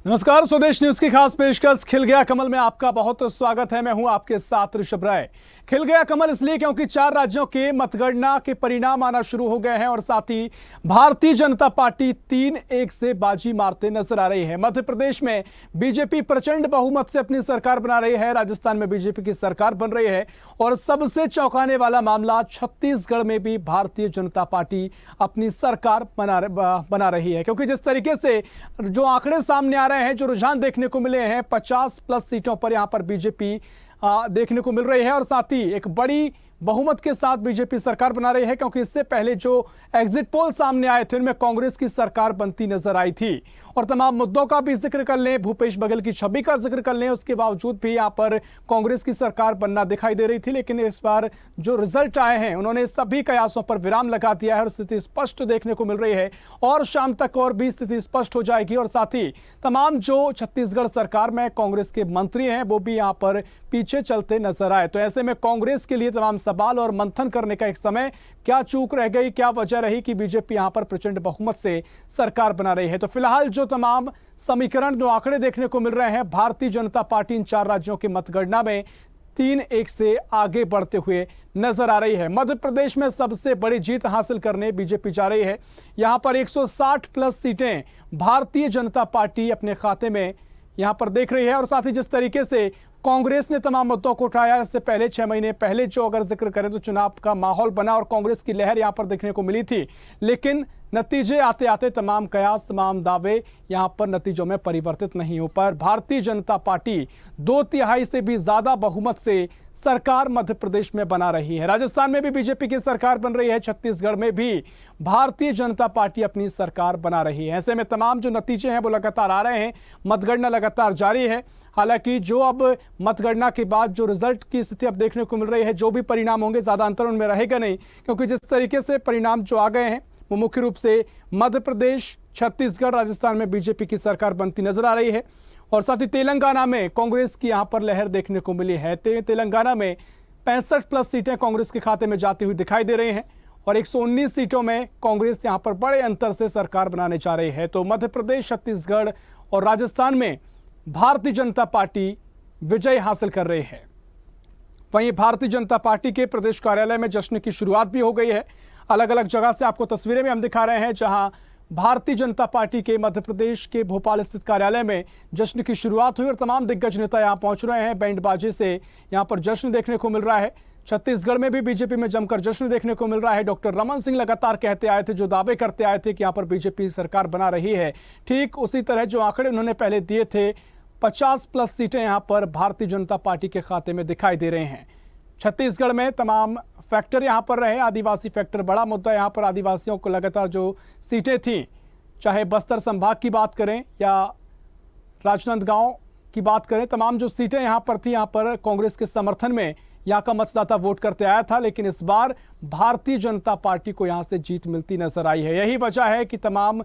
नमस्कार, स्वदेश न्यूज की खास पेशकश खिल गया कमल में आपका बहुत स्वागत है। मैं हूं आपके साथ ऋषभ राय। खिल गया कमल इसलिए क्योंकि 4 राज्यों के मतगणना के परिणाम आना शुरू हो गए हैं और साथ ही भारतीय जनता पार्टी 3-1 से बाजी मारते नजर आ रही है। मध्य प्रदेश में बीजेपी प्रचंड बहुमत से अपनी सरकार बना रही है, राजस्थान में बीजेपी की सरकार बन रही है और सबसे चौंकाने वाला मामला छत्तीसगढ़ में भी भारतीय जनता पार्टी अपनी सरकार बना रही है। क्योंकि जिस तरीके से जो आंकड़े सामने आ रहे हैं, जो रुझान देखने को मिले हैं, 50+ सीटों पर यहां पर बीजेपी देखने को मिल रही है और साथ ही एक बड़ी बहुमत के साथ बीजेपी सरकार बना रही है। क्योंकि इससे पहले जो एग्जिट पोल सामने आए थे उनमें कांग्रेस की सरकार बनती नजर आई थी और तमाम मुद्दों का भी जिक्र कर लें, भूपेश बघेल की छवि का जिक्र कर लें, उसके बावजूद भी यहां पर कांग्रेस की सरकार बनना दिखाई दे रही थी। लेकिन इस बार जो रिजल्ट आए हैं उन्होंने सभी कयासों पर विराम लगा दिया है और स्थिति स्पष्ट देखने को मिल रही है और शाम तक और भी स्थिति स्पष्ट हो जाएगी। और साथ ही तमाम जो छत्तीसगढ़ सरकार में कांग्रेस के मंत्री हैं वो भी यहां पर पीछे चलते नजर आए। तो ऐसे में कांग्रेस के लिए तमाम सवाल और मंथन करने का एक समय, क्या चूक रह गई, क्या वजह रही कि बीजेपी यहां पर प्रचंड बहुमत से सरकार बना रही है। तो फिलहाल जो तमाम समीकरण, जो आंकड़े देखने को मिल रहे हैं, भारतीय जनता पार्टी इन 4 राज्यों की मतगणना में 3-1 से आगे बढ़ते हुए नजर आ रही है। मध्य प्रदेश में सबसे बड़ी जीत हासिल करने बीजेपी जा रही है। यहां पर 160+ सीटें भारतीय जनता पार्टी अपने खाते में यहां पर देख रही है और साथ ही जिस तरीके से कांग्रेस ने तमाम मुद्दों को उठाया, इससे पहले 6 महीने पहले जो अगर जिक्र करें तो चुनाव का माहौल बना और कांग्रेस की लहर यहां पर देखने को मिली थी। लेकिन नतीजे आते आते तमाम कयास, तमाम दावे यहां पर नतीजों में परिवर्तित नहीं हो पाए। भारतीय जनता पार्टी 2/3 से भी ज्यादा बहुमत से सरकार मध्य प्रदेश में बना रही है। राजस्थान में भी बीजेपी की सरकार बन रही है, छत्तीसगढ़ में भी भारतीय जनता पार्टी अपनी सरकार बना रही है। ऐसे में तमाम जो नतीजे हैं वो लगातार आ रहे हैं, मतगणना लगातार जारी है। हालांकि जो अब मतगणना के बाद जो रिजल्ट की स्थिति अब देखने को मिल रही है, जो भी परिणाम होंगे ज्यादा अंतर उनमें रहेगा नहीं, क्योंकि जिस तरीके से परिणाम जो आ गए हैं वो मुख्य रूप से मध्य प्रदेश, छत्तीसगढ़, राजस्थान में बीजेपी की सरकार बनती नजर आ रही है और साथ ही तेलंगाना में कांग्रेस की यहां पर लहर देखने को मिली है। तेलंगाना में 65+ सीटें कांग्रेस के खाते में जाती हुई दिखाई दे रही हैं और 119 सीटों में कांग्रेस यहां पर बड़े अंतर से सरकार बनाने जा रही है। तो मध्य प्रदेश, छत्तीसगढ़ और राजस्थान में भारतीय जनता पार्टी विजय हासिल कर रही है। वहीं भारतीय जनता पार्टी के प्रदेश कार्यालय में जश्न की शुरुआत भी हो गई है। अलग अलग जगह से आपको तस्वीरें भी हम दिखा रहे हैं, जहां भारतीय जनता पार्टी के मध्य प्रदेश के भोपाल स्थित कार्यालय में जश्न की शुरुआत हुई और तमाम दिग्गज नेता यहां पहुंच रहे हैं। बैंड बाजे से यहां पर जश्न देखने को मिल रहा है। छत्तीसगढ़ में भी बीजेपी में जमकर जश्न देखने को मिल रहा है। डॉक्टर रमन सिंह लगातार कहते आए थे, जो दावे करते आए थे कि यहां पर बीजेपी सरकार बना रही है, ठीक उसी तरह जो आंकड़े उन्होंने पहले दिए थे, 50+ सीटें यहां पर भारतीय जनता पार्टी के खाते में दिखाई दे रहे हैं। छत्तीसगढ़ में तमाम फैक्टर यहां पर रहे, आदिवासी फैक्टर बड़ा मुद्दा। यहां पर आदिवासियों को लगातार जो सीटें थी, चाहे बस्तर संभाग की बात करें या राजनांदगांव की बात करें, तमाम जो सीटें यहां पर थी, यहां पर कांग्रेस के समर्थन में यहां का मतदाता वोट करते आया था। लेकिन इस बार भारतीय जनता पार्टी को यहां से जीत मिलती नजर आई है। यही वजह है कि तमाम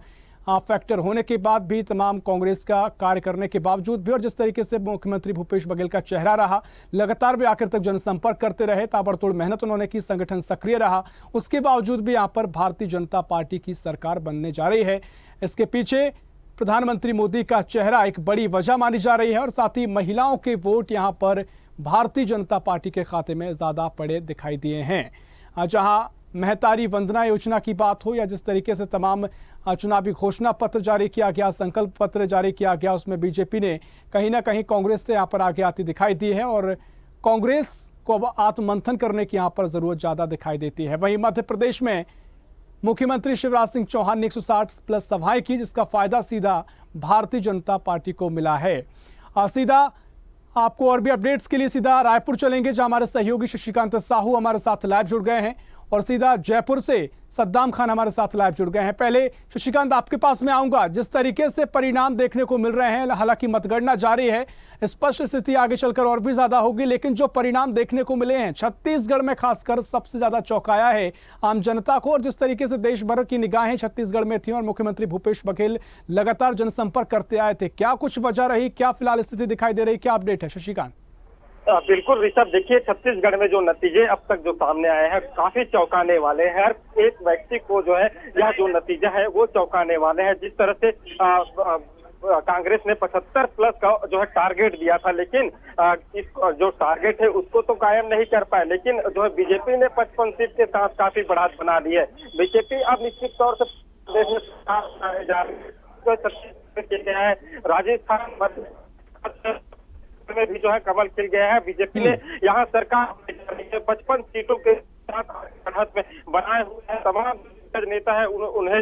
फैक्टर होने के बाद भी, तमाम कांग्रेस का कार्य करने के बावजूद भी और जिस तरीके से मुख्यमंत्री भूपेश बघेल का चेहरा रहा, लगातार वे आखिर तक जनसंपर्क करते रहे, ताबड़तोड़ मेहनत उन्होंने की, संगठन सक्रिय रहा, उसके बावजूद भी यहां पर भारतीय जनता पार्टी की सरकार बनने जा रही है। इसके पीछे प्रधानमंत्री मोदी का चेहरा एक बड़ी वजह मानी जा रही है और साथ ही महिलाओं के वोट यहां पर भारतीय जनता पार्टी के खाते में ज्यादा पड़े दिखाई दिए हैं। जहां महतारी वंदना योजना की बात हो या जिस तरीके से तमाम चुनावी घोषणा पत्र जारी किया गया, संकल्प पत्र जारी किया गया, उसमें बीजेपी ने कहीं ना कहीं कांग्रेस से यहाँ पर आगे आती दिखाई दी है और कांग्रेस को अब आत्ममंथन करने की यहाँ पर जरूरत ज्यादा दिखाई देती है। वहीं मध्य प्रदेश में मुख्यमंत्री शिवराज सिंह चौहान ने 160+ सभाएं की, जिसका फायदा सीधा भारतीय जनता पार्टी को मिला है। सीधा आपको और भी अपडेट्स के लिए सीधा रायपुर चलेंगे, जहां हमारे सहयोगी शशिकांत साहू हमारे साथ लाइव जुड़ गए हैं और सीधा जयपुर से सद्दाम खान हमारे साथ लाइव जुड़ गए हैं। पहले शशिकांत, आपके पास में आऊंगा। जिस तरीके से परिणाम देखने को मिल रहे हैं, हालांकि मतगणना जारी है, स्पष्ट स्थिति आगे चलकर और भी ज्यादा होगी, लेकिन जो परिणाम देखने को मिले हैं छत्तीसगढ़ में खासकर सबसे ज्यादा चौंकाया है आम जनता को और जिस तरीके से देश भर की निगाहें छत्तीसगढ़ में थी और मुख्यमंत्री भूपेश बघेल लगातार जनसंपर्क करते आए थे, क्या कुछ वजह रही, क्या फिलहाल स्थिति दिखाई दे रही, क्या अपडेट है शशिकांत? बिल्कुल ऋषभ, देखिए छत्तीसगढ़ में जो नतीजे अब तक जो सामने आए हैं काफी चौंकाने वाले हैं। हर एक व्यक्ति को जो है यह जो नतीजा है वो चौंकाने वाले हैं। जिस तरह से कांग्रेस ने 75 प्लस का जो है टारगेट दिया था, लेकिन इस जो टारगेट है उसको तो कायम नहीं कर पाए। लेकिन जो है बीजेपी ने 55 सीट के साथ काफी बढ़त बना ली है। बीजेपी अब निश्चित तौर से देश में जा रही है। राजस्थान में भी जो है कमल खिल गया है। बीजेपी ने यहाँ सरकार 55 सीटों के साथ बढ़त में बनाए हुए हैं। तमाम नेता है उन्हें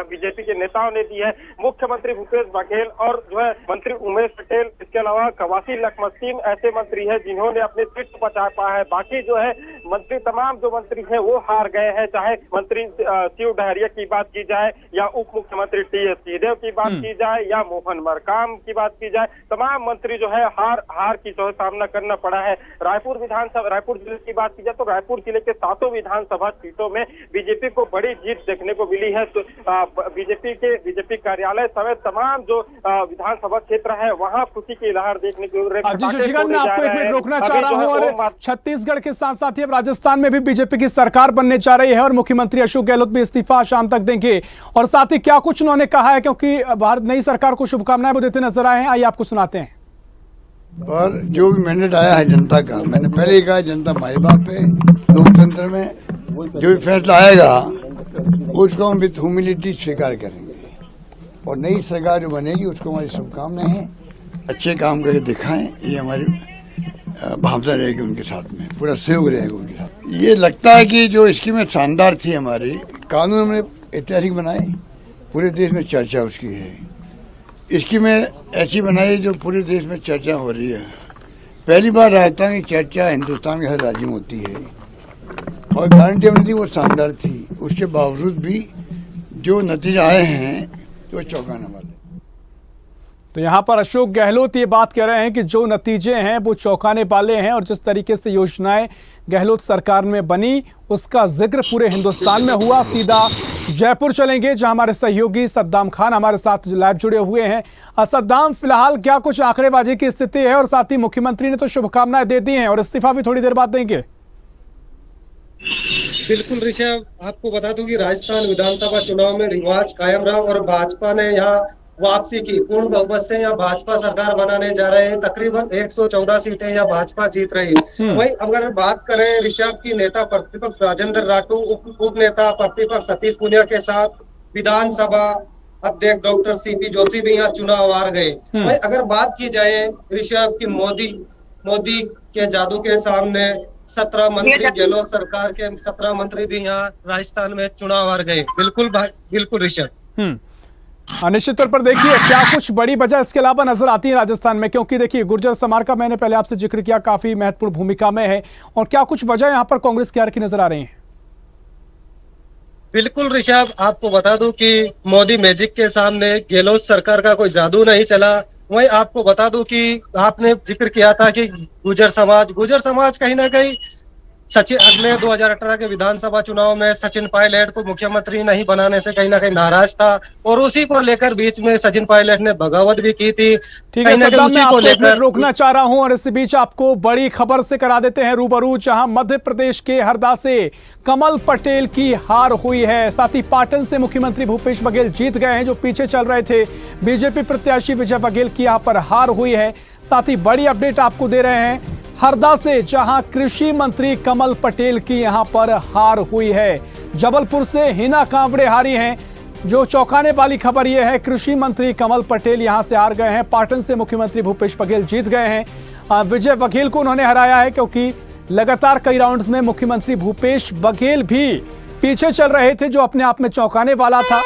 बीजेपी के नेताओं ने दी है। मुख्यमंत्री भूपेश बघेल और जो है मंत्री उमेश पटेल, इसके अलावा कवासी लखमस्तीन ऐसे मंत्री हैं जिन्होंने अपने सीट को बचा पाया है। बाकी जो है मंत्री, तमाम जो मंत्री हैं वो हार गए हैं। चाहे मंत्री शिव डहरिया की बात की जाए या उप मुख्यमंत्री टी.एस. सिंहदेव की बात की जाए या मोहन मरकाम की बात की जाए, तमाम मंत्री जो है हार की जो है सामना करना पड़ा है। रायपुर जिले की बात की जाए तो रायपुर जिले के 7 विधानसभा सीटों में बीजेपी को बड़ी जीत देखने को मिली है। तो बीजेपी कार्यालय समेत तमाम जो विधानसभा क्षेत्र है वहां खुशी की लहर देखने को मिल रही है। जी शशिकांत, मैं आपको एक मिनट रोकना चाह रहा हूं। और छत्तीसगढ़ के साथ साथ ही अब राजस्थान में भी बीजेपी की सरकार बनने जा रही है और मुख्यमंत्री अशोक गहलोत भी इस्तीफा शाम तक देंगे। और साथ ही क्या कुछ उन्होंने कहा है, क्योंकि भारत नई सरकार को शुभकामनाएं वो देते नजर आए हैं, आइए आपको सुनाते हैं। पर जो भी मैंडेट आया है जनता का, मैंने पहले ही कहा जनता माई बाप है। लोकतंत्र में जो भी फैसला आएगा उसको हम विथ ह्यूमिलिटी स्वीकार करेंगे और नई सरकार जो बनेगी उसको हमारी शुभकामनाएं हैं। अच्छे काम करके दिखाएं, ये हमारी भावना रहेगी उनके साथ में, पूरा सहयोग रहेगा उनके साथ। ये लगता है कि जो स्कीमें शानदार थी हमारी, कानून हमने ऐतिहासिक बनाए, पूरे देश में चर्चा उसकी है। स्कीमें ऐसी बनाई जो पूरे देश में चर्चा हो रही है। पहली बार राजस्थान की चर्चा हिंदुस्तान के हर राज्य में होती है और गारंटी हमने दी वो शानदार थी। उसके बावजूद भी जो नतीजे आए हैं वो चौंकाने वाले। तो यहाँ पर अशोक गहलोत ये बात कह रहे हैं कि जो नतीजे हैं वो चौंकाने वाले हैं और जिस तरीके से योजनाएं गहलोत सरकार में बनी उसका जिक्र पूरे हिंदुस्तान में हुआ। सीधा जयपुर चलेंगे जहां हमारे सहयोगी सद्दाम खान हमारे साथ लाइव जुड़े हुए हैं। सद्दाम, फिलहाल क्या कुछ आंकड़ेबाजी की स्थिति है और साथ ही मुख्यमंत्री ने तो शुभकामनाएं दे दी हैं और इस्तीफा भी थोड़ी देर बाद देंगे। बिल्कुल ऋषभ, आपको बता दूं कि राजस्थान विधानसभा चुनाव में रिवाज कायम रहा और भाजपा ने यहाँ वापसी की, पूर्ण बहुमत से यहाँ भाजपा सरकार बनाने जा रहे हैं। तकरीबन 114 सीटें यहाँ भाजपा जीत रही है। वहीं अगर बात करें ऋषभ की, नेता प्रतिपक्ष राजेंद्र राठौर, उप नेता प्रतिपक्ष सतीश पुनिया के साथ विधानसभा अध्यक्ष डॉक्टर सीपी जोशी भी यहाँ चुनाव हार गए। वहीं अगर बात की जाए ऋषभ की, मोदी के जादू के सामने 17 मंत्री, गहलोत सरकार के 17 मंत्री भी यहाँ राजस्थान में चुनाव हार गए। बिल्कुल ऋषभ। निश्चित तौर पर देखिए क्या कुछ बड़ी वजह इसके अलावा नजर आती है राजस्थान में, क्योंकि देखिए गुर्जर समाज का मैंने पहले आपसे जिक्र किया, काफी महत्वपूर्ण भूमिका में है। और क्या कुछ वजह यहाँ पर कांग्रेस की हार की नजर आ रही है? बिल्कुल ऋषभ, आपको बता दूं कि मोदी मैजिक के सामने गहलोत सरकार का कोई जादू नहीं चला। वहीं आपको बता दूं कि आपने जिक्र किया था कि गुर्जर समाज कहीं ना कहीं अगले 2018 के विधानसभा चुनाव में सचिन पायलट को मुख्यमंत्री नहीं बनाने से कहीं ना कहीं नाराज था और उसी को लेकर बीच में सचिन पायलट ने बगावत भी की थी। ठीक है सद्दाम, मैं आपको एक मिनट रोकना चाह रहा हूं और इस बीच आपको बड़ी खबर से करा देते हैं रूबरू, जहां मध्य प्रदेश के हरदा से कमल पटेल की हार हुई है। साथ ही पाटन से मुख्यमंत्री भूपेश बघेल जीत गए हैं, जो पीछे चल रहे थे। बीजेपी प्रत्याशी विजय बघेल की यहाँ पर हार हुई है। साथ ही बड़ी अपडेट आपको दे रहे हैं हरदा से, जहां कृषि मंत्री कमल पटेल की यहां पर हार हुई है। जबलपुर से हिना कांवड़े हारी हैं। जो चौंकाने वाली खबर यह है, कृषि मंत्री कमल पटेल यहां से हार गए हैं। पाटन से मुख्यमंत्री भूपेश बघेल जीत गए हैं। विजय बघेल को उन्होंने हराया है, क्योंकि लगातार कई राउंड्स में मुख्यमंत्री भूपेश बघेल भी पीछे चल रहे थे, जो अपने आप में चौंकाने वाला था।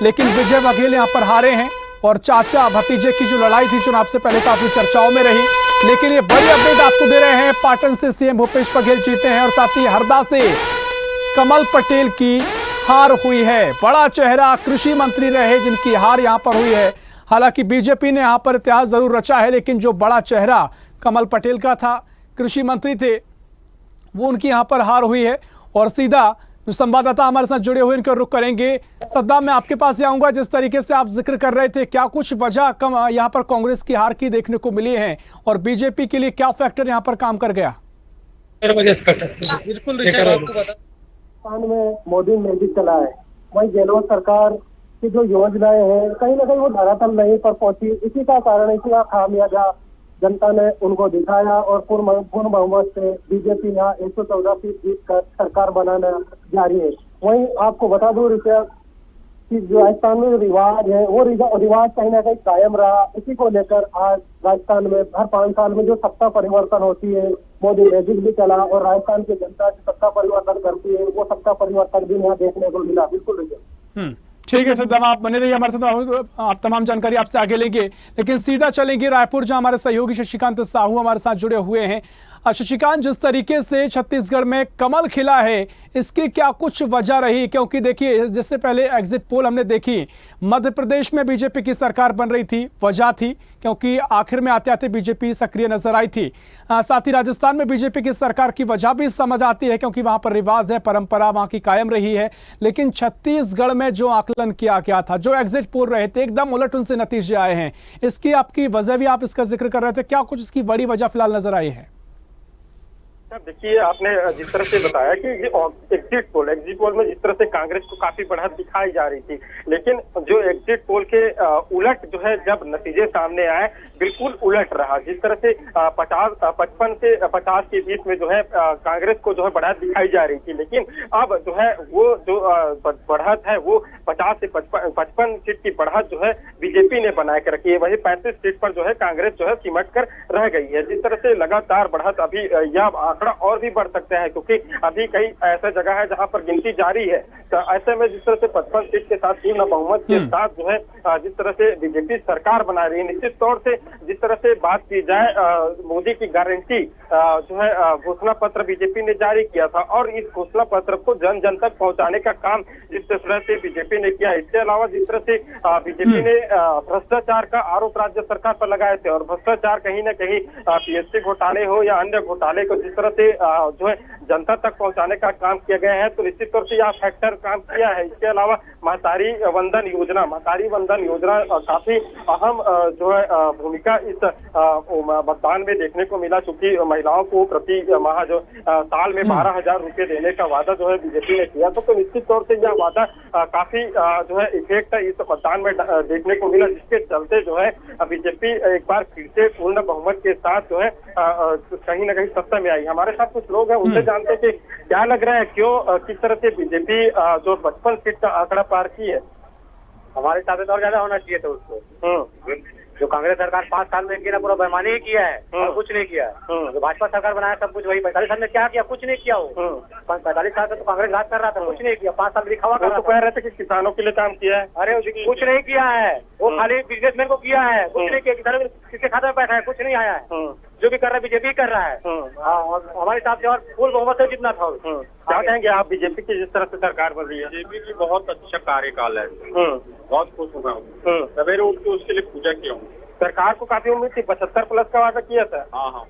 लेकिन विजय बघेल यहां पर हारे हैं और चाचा भतीजे की जो लड़ाई थी चुनाव से पहले काफी चर्चाओं में रही। लेकिन ये बड़ी अपडेट आपको दे रहे हैं, पाटन से सीएम भूपेश बघेल जीते हैं और साथ ही हरदा से कमल पटेल की हार हुई है। बड़ा चेहरा कृषि मंत्री रहे जिनकी हार यहां पर हुई है। हालांकि बीजेपी ने यहां पर इतिहास जरूर रचा है, लेकिन जो बड़ा चेहरा कमल पटेल का था, कृषि मंत्री थे, वो उनकी यहां पर हार हुई है। और सीधा जो संवाददाता हमारे साथ जुड़े हुए इनका रुख करेंगे। सद्दाम, मैं आपके पास आऊंगा। जिस तरीके से आप जिक्र कर रहे थे, क्या कुछ वजह यहाँ पर कांग्रेस की हार की देखने को मिली है और बीजेपी के लिए क्या फैक्टर यहाँ पर काम कर गया? बिल्कुल ऋषभ, आपको बता में मोदी मैजिक चला है। वही गहलोत सरकार की जो योजनाएं हैं कहीं ना कहीं वो धरातल नहीं पर पहुंची। इसी का कारण है कि यहाँ खामियाजा जनता ने उनको दिखाया और पूर्ण बहुमत से बीजेपी यहाँ 114 सीट जीत कर सरकार बनाना जारी है। वहीं आपको बता दूं ऋषा कि जो राजस्थान में जो रिवाज है वो रिवाज कहीं ना कहीं कायम रहा। इसी को लेकर आज राजस्थान में हर 5 साल में जो सत्ता परिवर्तन होती है, मोदी मैजिक भी चला और राजस्थान की जनता जो सत्ता परिवर्तन करती है वो सत्ता परिवर्तन भी यहाँ देखने को मिला। बिल्कुल ऋषा। ठीक है सद्दाम, आप बने रहिए हमारे साथ, आप तमाम जानकारी आपसे आगे लेंगे, लेकिन सीधा चलेंगे रायपुर जहां हमारे सहयोगी शशिकांत साहू हमारे साथ जुड़े हुए हैं। शशिकांत, जिस तरीके से छत्तीसगढ़ में कमल खिला है, इसकी क्या कुछ वजह रही? क्योंकि देखिए, जिससे पहले एग्जिट पोल हमने देखी, मध्य प्रदेश में बीजेपी की सरकार बन रही थी, वजह थी क्योंकि आखिर में आते आते बीजेपी सक्रिय नजर आई थी। साथ ही राजस्थान में बीजेपी की सरकार की वजह भी समझ आती है क्योंकि वहां पर रिवाज है, परंपरा वहां की कायम रही है। लेकिन छत्तीसगढ़ में जो आकलन किया गया था, जो एग्जिट पोल रहे थे, एकदम उलट उनसे नतीजे आए हैं। इसकी आपकी वजह भी आप इसका जिक्र कर रहे थे, क्या कुछ इसकी बड़ी वजह फिलहाल नजर आई है? देखिए, आपने जिस तरह से बताया कि एग्जिट पोल में जिस तरह से कांग्रेस को काफी बढ़त दिखाई जा रही थी, लेकिन जो एग्जिट पोल के उलट जो है जब नतीजे सामने आए, बिल्कुल उलट रहा। जिस तरह से 55 से 50 के बीच में जो है कांग्रेस को जो है बढ़त दिखाई जा रही थी, लेकिन अब जो है वो जो बढ़त है वो 50 से 55 सीट की बढ़त जो है बीजेपी ने बना के रखी है। वही 35 सीट पर जो है कांग्रेस जो है सिमट कर रह गई है। जिस तरह से लगातार बढ़त, अभी यह आंकड़ा और भी बढ़ सकता है क्योंकि अभी कई ऐसा जगह है जहां पर गिनती जारी है। तो ऐसे में जिस तरह से 55 सीट के साथ पूर्ण बहुमत के साथ जो है जिस तरह से बीजेपी सरकार बना रही है, निश्चित तौर से जिस तरह से बात की जाए, मोदी की गारंटी जो है घोषणा पत्र बीजेपी ने जारी किया था और इस घोषणा पत्र को जन जन तक पहुंचाने का काम जिस तरह से बीजेपी ने किया। इसके अलावा जिस तरह से बीजेपी ने भ्रष्टाचार का आरोप राज्य सरकार पर लगाए थे और भ्रष्टाचार कहीं ना कहीं पीएससी घोटाले हो या अन्य घोटाले को जिस तरह से जो है जनता तक पहुंचाने का काम किया गया है, तो निश्चित तौर से यह फैक्टर काम किया है। इसके अलावा महतारी वंदन योजना काफी अहम जो है भूमिका इस मतदान में देखने को मिला, चूंकि महिलाओं को प्रति माह जो साल में 12,000 रुपए देने का वादा जो है बीजेपी ने किया, तो निश्चित तौर से यह वादा काफी जो है इफेक्ट इस मतदान में देखने को मिला, जिसके चलते जो है बीजेपी एक बार फिर से पूर्ण बहुमत के साथ जो है कहीं ना कहीं सत्ता में आई। हमारे साथ कुछ लोग हैं, उनसे जानते हैं कि क्या लग रहा है, क्यों किस तरह से बीजेपी जो 55 सीट का आंकड़ा पार की है। हमारे हिसाब से तो और ज्यादा होना चाहिए था उसको। जो कांग्रेस सरकार 5 साल में किया पूरा बेईमानी ही किया है और कुछ नहीं किया है। जो भाजपा सरकार बनाया सब कुछ वही। 45 साल में क्या किया? कुछ नहीं किया। वो 45 साल से तो कांग्रेस राज कर रहा था, कुछ नहीं किया। 5 साल दिखावा कर रहा था। कह रहे थे कि किसानों के लिए काम किया है। अरे कुछ नहीं किया है, वो खाली बिजनेसमैन को किया है, कुछ नहीं किया। किसानों किसके खाते में पैसा है? कुछ नहीं आया है। जो भी कर रहा है बीजेपी कर रहा है। हमारे हिसाब से और फुल बहुमत से जितना था। क्या कहेंगे आप बीजेपी की जिस तरह से सरकार बन रही है? बीजेपी की बहुत अच्छा कार्यकाल है, बहुत खुश हूँ मैं। सवेरे उठ के उसके लिए पूजा किया हूँ। सरकार को काफी उम्मीद थी, 75 प्लस का वादा किया था। हाँ,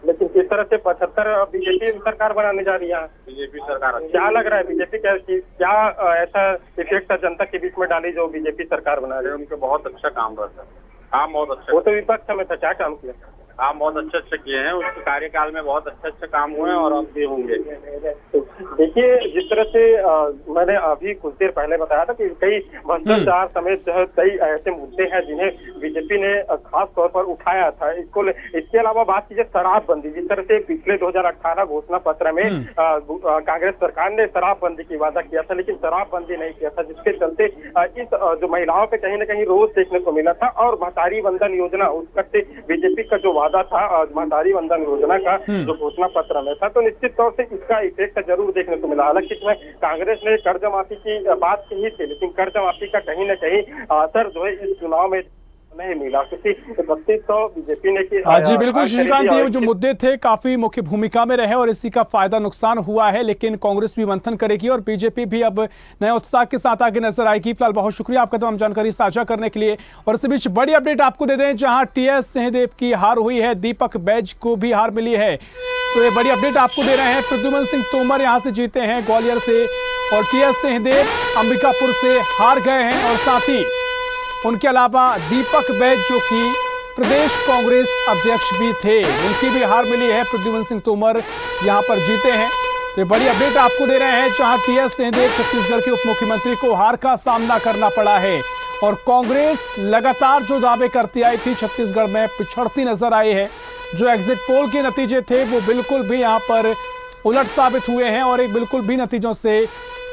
लेकिन किस तरह से 75 बीजेपी सरकार बनाने जा रही है? बीजेपी सरकार। क्या लग रहा है बीजेपी क्या ऐसा इफेक्ट जनता के बीच में डाली जो बीजेपी सरकार बना रही है? उनका बहुत अच्छा काम रहता है, काम बहुत अच्छा। वो तो विपक्ष में था, क्या काम किया? काम बहुत अच्छे किए हैं। उसके कार्यकाल में बहुत अच्छे काम हुए हैं और अब भी होंगे। देखिए, जिस तरह से मैंने अभी कुछ देर पहले बताया था कि कई भ्रष्टाचार समेत जो है कई ऐसे मुद्दे हैं जिन्हें बीजेपी ने खास तौर पर उठाया था। इसके अलावा बात कीजिए शराबबंदी, जिस तरह से पिछले 2018 घोषणा पत्र में कांग्रेस सरकार ने शराबबंदी की वादा किया था, लेकिन शराबबंदी नहीं किया था, जिसके चलते इस जो महिलाओं पे कहीं ना कहीं रोष देखने को मिला था। और महतारी वंदन योजना, उस वक्त बीजेपी का जो वादा था महतारी वंदन योजना का जो घोषणा पत्र में था, तो निश्चित तौर से इसका इफेक्ट जरूर देखने को मिला। हालांकि इसमें कांग्रेस ने कर्ज माफी की बात कही थी, लेकिन कर्ज माफी का कहीं न कहीं असर जो है इस चुनाव में नहीं मिला, क्योंकि 3200 बीजेपी ने की। जी बिल्कुल शशिकांत, ये जो मुद्दे थे काफी मुख्य भूमिका में रहे और इसी का फायदा नुकसान हुआ है, लेकिन कांग्रेस भी मंथन करेगी और बीजेपी भी अब नए उत्साह के साथ आगे नजर आएगी। फिलहाल बहुत शुक्रिया आपका तमाम जानकारी साझा करने के लिए। और इसी बीच बड़ी अपडेट आपको दे दें, जहां टीएस सिंहदेव की हार हुई है, दीपक बैज को भी हार मिली है। तो ये बड़ी अपडेट आपको दे रहे हैं। प्रद्युमन सिंह तोमर यहां से जीते हैं ग्वालियर से और टीएस सिंहदेव अंबिकापुर से हार गए हैं। और साथ ही उनके अलावा दीपक बैज जो कि प्रदेश कांग्रेस अध्यक्ष भी थे, उनकी भी हार मिली है। प्रद्युमन सिंह तोमर यहां पर जीते हैं। तो ये बड़ी अपडेट आपको दे रहे हैं, जहां टीएस सिंहदेव छत्तीसगढ़ के उप मुख्यमंत्री को हार का सामना करना पड़ा है और कांग्रेस लगातार जो दावे करती आई थी छत्तीसगढ़ में पिछड़ती नजर आई है। जो एग्जिट पोल के नतीजे थे वो बिल्कुल भी यहां पर उलट साबित हुए हैं और एक बिल्कुल भी नतीजों से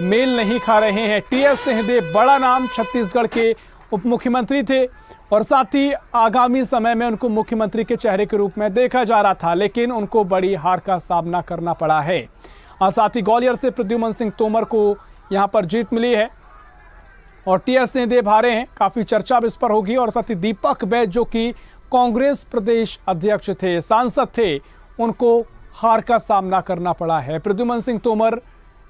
मेल नहीं खा रहे हैं। टीएस सिंहदेव बड़ा नाम छत्तीसगढ़ के उप मुख्यमंत्री थे और साथ ही आगामी समय में उनको मुख्यमंत्री के चेहरे के रूप में देखा जा रहा था, लेकिन उनको बड़ी हार का सामना करना पड़ा है। और साथ ही ग्वालियर से प्रद्युमन सिंह तोमर को यहां पर जीत मिली है और टीएस सिंहदेव हारे हैं। काफी चर्चा अब इस पर होगी। और साथ ही दीपक बैज जो कि कांग्रेस प्रदेश अध्यक्ष थे, सांसद थे, उनको हार का सामना करना पड़ा है। प्रद्युमन सिंह तोमर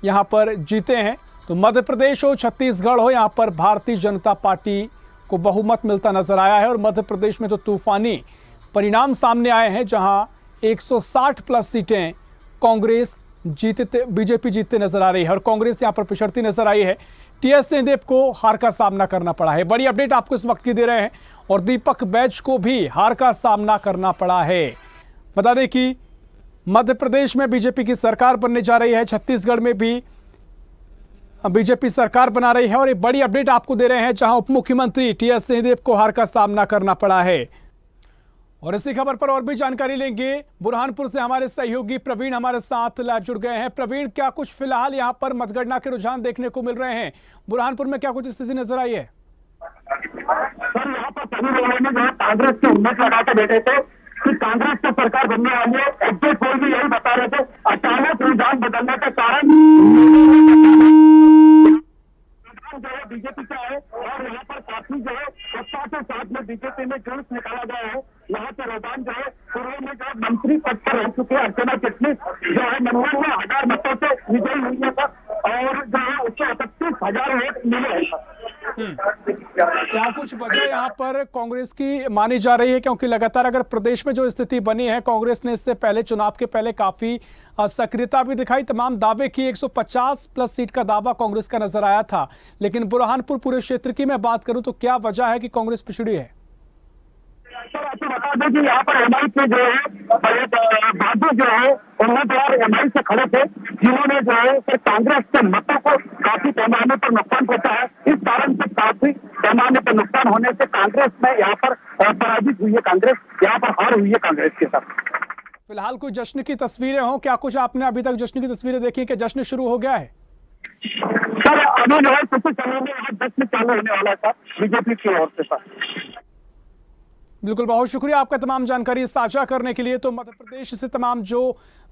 यहां पर जीते हैं। तो मध्य प्रदेश हो, छत्तीसगढ़ हो, यहां पर भारतीय जनता पार्टी को बहुमत मिलता नजर आया है और मध्य प्रदेश में तो तूफानी परिणाम सामने आए हैं, जहां 160 प्लस सीटें कांग्रेस जीतते, बीजेपी जीतते नजर आ रही है और कांग्रेस यहां पर पिछड़ती नजर आई है। टीएस सिंहदेव को हार का सामना करना पड़ा है। बड़ी अपडेट आपको इस वक्त की दे रहे हैं और दीपक बैज को भी हार का सामना करना पड़ा है। बता दें कि मध्य प्रदेश में बीजेपी की सरकार बनने जा रही है, छत्तीसगढ़ में भी बीजेपी सरकार बना रही है और एक बड़ी अपडेट आपको दे रहे हैं, जहां उप मुख्यमंत्री टीएस सिंहदेव को हार का सामना करना पड़ा है। और इसी खबर पर और भी जानकारी लेंगे। बुरहानपुर से हमारे सहयोगी प्रवीण हमारे साथ लाइव जुड़ गए हैं। प्रवीण, क्या कुछ फिलहाल यहां पर मतगणना के रुझान देखने को मिल रहे हैं? बुरहानपुर में क्या कुछ स्थिति नजर आई है? सर, यहाँ पर सभी लोगों ने जो कांग्रेस के उम्मीद लगा के बैठे थे कि कांग्रेस की सरकार बनने वाली है। एग्जिट पोल भी यही बता रहे थे। अचानक रुझान बदलने के कारण जो है बीजेपी का है और यहाँ पर काफी जो है सत्ता के साथ में बीजेपी में जुलूस निकाला गया है। यहाँ से रुझान जो है पूर्व में जो मंत्री पद पर रह चुके अर्चना चिटनिस जो है 99,000 मतों से विजयी हुई है और जो है उसको 38,000 वोट मिले हैं। क्या कुछ वजह यहाँ पर कांग्रेस की मानी जा रही है? क्योंकि लगातार अगर प्रदेश में जो स्थिति बनी है, कांग्रेस ने इससे पहले चुनाव के पहले काफी सक्रियता भी दिखाई, तमाम दावे की, 150 प्लस सीट का दावा कांग्रेस का नजर आया था। लेकिन बुरहानपुर पूरे क्षेत्र की मैं बात करूं तो क्या वजह है कि कांग्रेस पिछड़ी है? सर, आपको बता दें कि यहाँ पर एमआई के जो है बाबू जो है उम्मीदवार एमआई से खड़े थे, जिन्होंने जो है सर कांग्रेस के मतों को काफी पैमाने पर नुकसान पहुंचा है। इस कारण से काफी पैमाने पर नुकसान होने से कांग्रेस में यहाँ पर पराजित हुई है। कांग्रेस यहाँ पर हार हुई है कांग्रेस के साथ। फिलहाल कोई जश्न की तस्वीरें हो? क्या कुछ आपने अभी तक जश्न की तस्वीरें देखी कि जश्न शुरू हो गया है? सर, अभी जो है कुछ समय में यहाँ जश्न चालू होने वाला था बीजेपी की ओर से। सर बिल्कुल, बहुत शुक्रिया आपका तमाम जानकारी साझा करने के लिए। तो मध्य प्रदेश से तमाम जो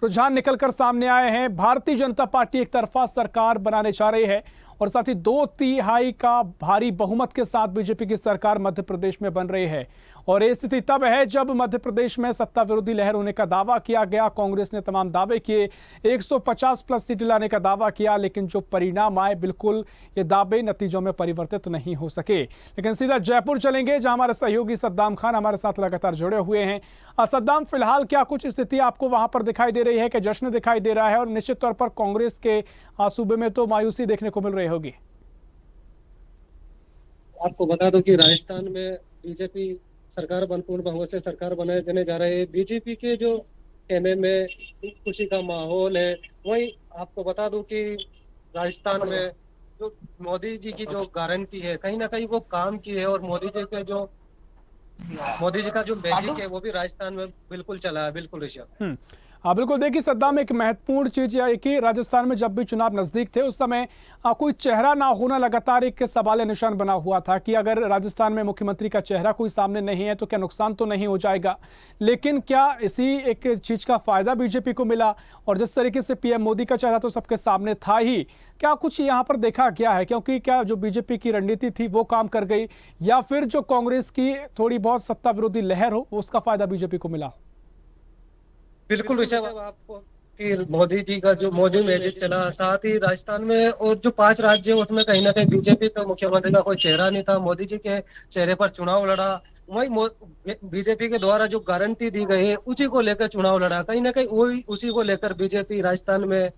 रुझान निकलकर सामने आए हैं, भारतीय जनता पार्टी एक तरफा सरकार बनाने जा रही है और साथ ही 2/3 का भारी बहुमत के साथ बीजेपी की सरकार मध्य प्रदेश में बन रही है। और ये स्थिति तब है जब मध्य प्रदेश में सत्ता विरोधी लहर होने का दावा किया गया। कांग्रेस ने तमाम दावे किए, 150 प्लस सीटें लाने का दावा किया, लेकिन जो परिणाम आए बिल्कुल ये दावे नतीजों में परिवर्तित नहीं हो सके। लेकिन सीधा जयपुर चलेंगे, जहां हमारे सहयोगी सद्दाम खान हमारे साथ लगातार जुड़े हुए हैं। सद्दाम, फिलहाल क्या कुछ स्थिति आपको वहां पर दिखाई दे रही है कि जश्न दिखाई दे रहा है? और निश्चित तौर पर कांग्रेस के सूबे में तो मायूसी देखने को मिल रही होगी। आपको बता दो कि राजस्थान में बीजेपी सरकार पूर्ण बहुमत से सरकार बनाए देने जा रहे हैं। बीजेपी के जो खेमे में खुशी का माहौल है। वहीं आपको बता दूं कि राजस्थान में जो मोदी जी की जो गारंटी है, कहीं ना कहीं वो काम की है और मोदी जी का जो मैजिक है वो भी राजस्थान में बिल्कुल चला है। बिल्कुल ऋषभ। हाँ बिल्कुल, देखिए सद्दाम, एक महत्वपूर्ण चीज यह है कि राजस्थान में जब भी चुनाव नजदीक थे उस समय कोई चेहरा ना होना लगातार एक सवाल निशान बना हुआ था कि अगर राजस्थान में मुख्यमंत्री का चेहरा कोई सामने नहीं है तो क्या नुकसान तो नहीं हो जाएगा। लेकिन क्या इसी एक चीज का फायदा बीजेपी को मिला? और जिस तरीके से पीएम मोदी का चेहरा तो सबके सामने था ही, क्या कुछ यहाँ पर देखा गया है? क्योंकि क्या जो बीजेपी की रणनीति थी वो काम कर गई, या फिर जो कांग्रेस की थोड़ी बहुत सत्ता विरोधी लहर हो उसका फायदा बीजेपी को मिला? बिल्कुल ऋषभ, आपको कि मोदी जी का जो मोदी मैजिक चला, साथ ही राजस्थान में और जो 5 राज्य उसमें कहीं ना कहीं बीजेपी तो मुख्यमंत्री का कोई चेहरा नहीं था। मोदी जी के चेहरे पर चुनाव लड़ा। वही बीजेपी के द्वारा जो गारंटी दी गई है उसी को लेकर चुनाव लड़ा। कहीं ना कहीं वही उसी को लेकर बीजेपी राजस्थान में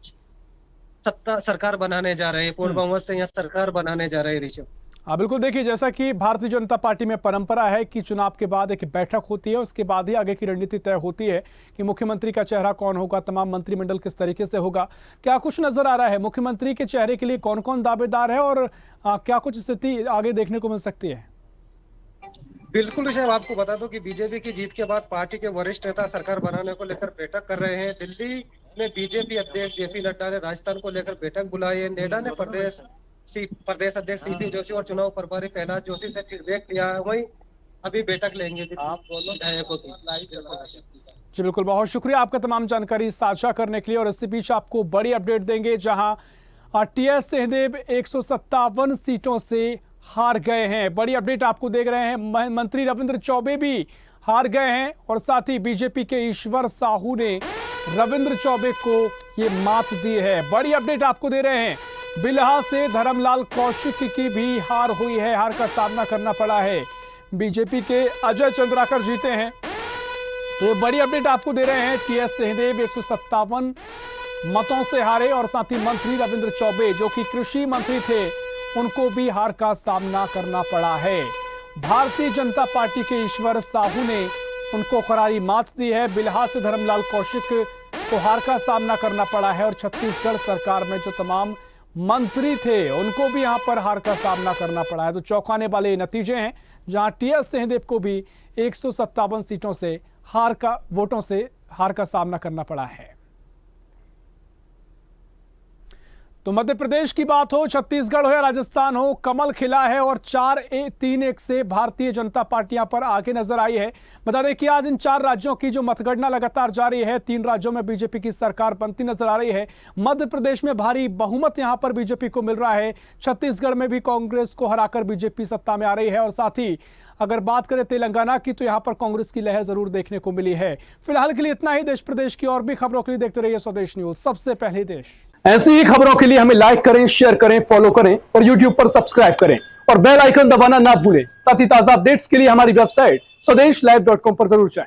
सरकार बनाने जा रहे हैं, पूर्ण बहुमत से यहाँ सरकार बनाने जा रहे हैं ऋषभ। बिल्कुल, देखिए जैसा कि भारतीय जनता पार्टी में परंपरा है कि चुनाव के बाद एक बैठक होती है, उसके बाद ही आगे की रणनीति तय होती है कि मुख्यमंत्री का चेहरा कौन होगा, तमाम मंत्रिमंडल किस तरीके से होगा। क्या कुछ नजर आ रहा है मुख्यमंत्री के चेहरे के लिए कौन कौन दावेदार है और क्या कुछ स्थिति आगे देखने को मिल सकती है? बिल्कुल विषय आपको बता दूं कि बीजेपी की जीत के बाद पार्टी के वरिष्ठ नेता सरकार बनाने को लेकर बैठक कर रहे हैं। दिल्ली में बीजेपी अध्यक्ष जेपी नड्डा ने राजस्थान को लेकर बैठक बुलाई है। नेडा ने प्रदेश अध्यक्ष सीपी जोशी और चुनाव प्रभारी प्रहलाद जोशी से फीडबैक लिया है। वहीं अभी बैठक लेंगे आप दोनों विधायकों की। जी बिल्कुल, बहुत शुक्रिया आपका तमाम जानकारी साझा करने के लिए। और इसी बीच आपको बड़ी अपडेट देंगे, जहां टीएस सिंहदेव 157 सीटों से हार गए हैं। बड़ी अपडेट आपको दे रहे हैं, मंत्री रविंद्र चौबे भी हार गए हैं और साथ ही बीजेपी के ईश्वर साहू ने रविंद्र चौबे को ये मात दी है। बड़ी अपडेट आपको दे रहे हैं, बिल्हा से धर्मलाल कौशिक की भी हार हुई है, हार का सामना करना पड़ा है। बीजेपी के अजय चंद्राकर जीते हैं, तो ये बड़ी अपडेट आपको दे रहे हैं। टीएस सिंहदेव 157 मतों से हारे और साथ ही मंत्री रविंद्र चौबे जो कि कृषि मंत्री थे, उनको भी हार का सामना करना पड़ा है। भारतीय जनता पार्टी के ईश्वर साहू ने उनको करारी मात दी है। बिल्हा से धर्मलाल कौशिक को हार का सामना करना पड़ा है और छत्तीसगढ़ सरकार में जो तमाम मंत्री थे उनको भी यहां पर हार का सामना करना पड़ा है। तो चौंकाने वाले नतीजे हैं, जहां टीएस सिंहदेव को भी 157 सीटों से वोटों से हार का सामना करना पड़ा है। तो मध्य प्रदेश की बात हो, छत्तीसगढ़ हो या राजस्थान हो, कमल खिला है और 4-3-1 से भारतीय जनता पार्टी यहां पर आगे नजर आई है। बता दें कि आज इन 4 राज्यों की जो मतगणना लगातार जारी है, 3 राज्यों में बीजेपी की सरकार बनती नजर आ रही है। मध्य प्रदेश में भारी बहुमत यहां पर बीजेपी को मिल रहा है। छत्तीसगढ़ में भी कांग्रेस को हराकर बीजेपी सत्ता में आ रही है और साथ ही अगर बात करें तेलंगाना की, तो यहां पर कांग्रेस की लहर जरूर देखने को मिली है। फिलहाल के लिए इतना ही। देश प्रदेश की और भी खबरों के लिए देखते रहिए स्वदेश न्यूज, सबसे पहले देश। ऐसी ही खबरों के लिए हमें लाइक करें, शेयर करें, फॉलो करें और यूट्यूब पर सब्सक्राइब करें और बेल आइकन दबाना ना भूलें। साथ ही ताजा अपडेट्स के लिए हमारी वेबसाइट स्वदेशलाइव.com पर जरूर जाएं।